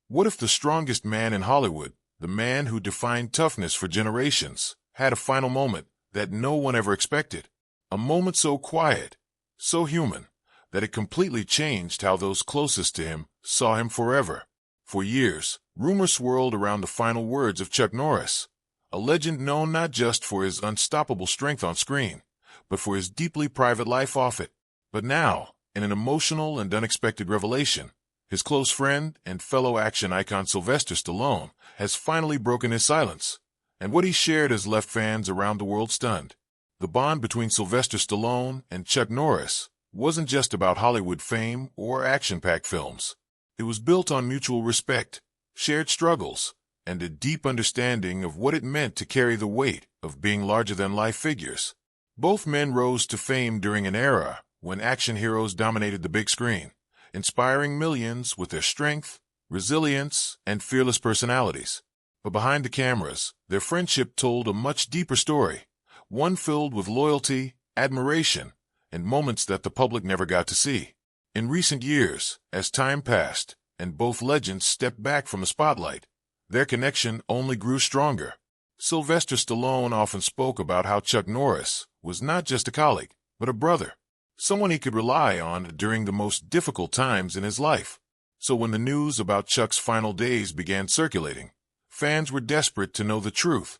What if the strongest man in Hollywood, the man who defined toughness for generations, had a final moment that no one ever expected? A moment so quiet, so human, that it completely changed how those closest to him saw him forever. For years, rumors swirled around the final words of Chuck Norris, a legend known not just for his unstoppable strength on screen, but for his deeply private life off it. But now, in an emotional and unexpected revelation, his close friend and fellow action icon Sylvester Stallone has finally broken his silence, and what he shared has left fans around the world stunned. The bond between Sylvester Stallone and Chuck Norris wasn't just about Hollywood fame or action-packed films. It was built on mutual respect, shared struggles, and a deep understanding of what it meant to carry the weight of being larger-than-life figures. Both men rose to fame during an era when action heroes dominated the big screen, inspiring millions with their strength, resilience, and fearless personalities. But behind the cameras, their friendship told a much deeper story, one filled with loyalty, admiration, and moments that the public never got to see. In recent years, as time passed, and both legends stepped back from the spotlight, their connection only grew stronger. Sylvester Stallone often spoke about how Chuck Norris was not just a colleague, but a brother, someone he could rely on during the most difficult times in his life. So when the news about Chuck's final days began circulating, fans were desperate to know the truth.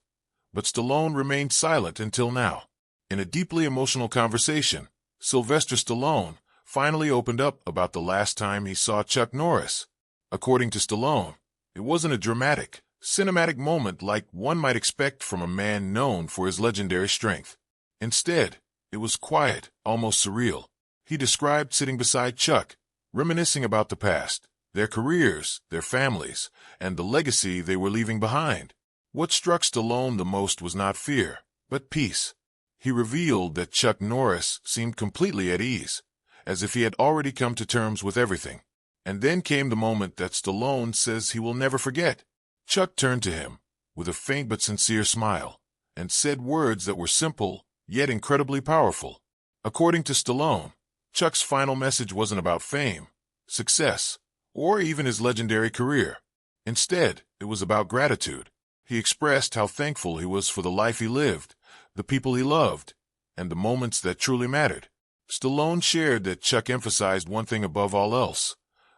But Stallone remained silent until now. In a deeply emotional conversation, Sylvester Stallone finally opened up about the last time he saw Chuck Norris. According to Stallone, it wasn't a dramatic, cinematic moment like one might expect from a man known for his legendary strength. Instead, it was quiet, almost surreal. He described sitting beside Chuck, reminiscing about the past, their careers, their families, and the legacy they were leaving behind. What struck Stallone the most was not fear, but peace. He revealed that Chuck Norris seemed completely at ease, as if he had already come to terms with everything. And then came the moment that Stallone says he will never forget. Chuck turned to him, with a faint but sincere smile, and said words that were simple, yet incredibly powerful. According to Stallone, Chuck's final message wasn't about fame, success, or even his legendary career. Instead, it was about gratitude. He expressed how thankful he was for the life he lived, the people he loved, and the moments that truly mattered. Stallone shared that Chuck emphasized one thing above all else,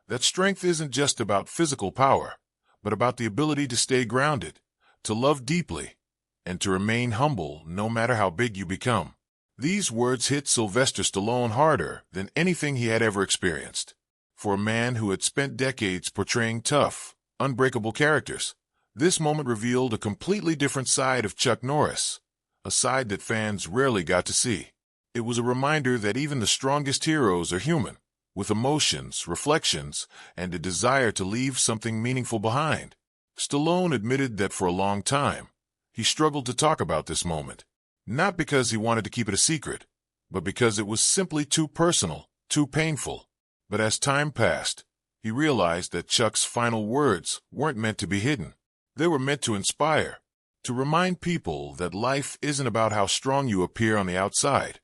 that strength isn't just about physical power, but about the ability to stay grounded, to love deeply, and to remain humble no matter how big you become. These words hit Sylvester Stallone harder than anything he had ever experienced. For a man who had spent decades portraying tough, unbreakable characters, this moment revealed a completely different side of Chuck Norris, a side that fans rarely got to see. It was a reminder that even the strongest heroes are human, with emotions, reflections, and a desire to leave something meaningful behind. Stallone admitted that for a long time, he struggled to talk about this moment, not because he wanted to keep it a secret, but because it was simply too personal, too painful. But as time passed, he realized that Chuck's final words weren't meant to be hidden. They were meant to inspire, to remind people that life isn't about how strong you appear on the outside,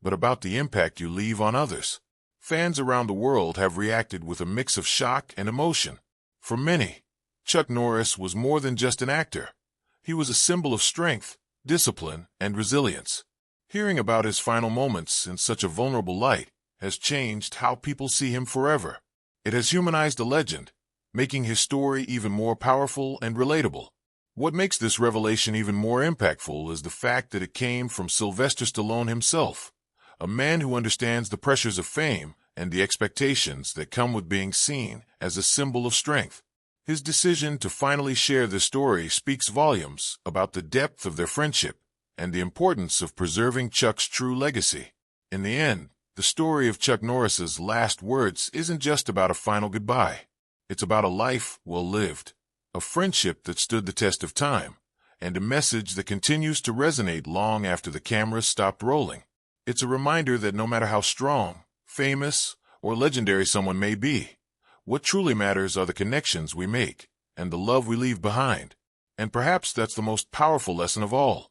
but about the impact you leave on others. Fans around the world have reacted with a mix of shock and emotion. For many, Chuck Norris was more than just an actor. He was a symbol of strength, discipline, and resilience. Hearing about his final moments in such a vulnerable light has changed how people see him forever. It has humanized a legend, making his story even more powerful and relatable. What makes this revelation even more impactful is the fact that it came from Sylvester Stallone himself, a man who understands the pressures of fame and the expectations that come with being seen as a symbol of strength. His decision to finally share this story speaks volumes about the depth of their friendship and the importance of preserving Chuck's true legacy. In the end, the story of Chuck Norris's last words isn't just about a final goodbye. It's about a life well lived, a friendship that stood the test of time, and a message that continues to resonate long after the cameras stopped rolling. It's a reminder that no matter how strong, famous, or legendary someone may be, what truly matters are the connections we make and the love we leave behind. And perhaps that's the most powerful lesson of all.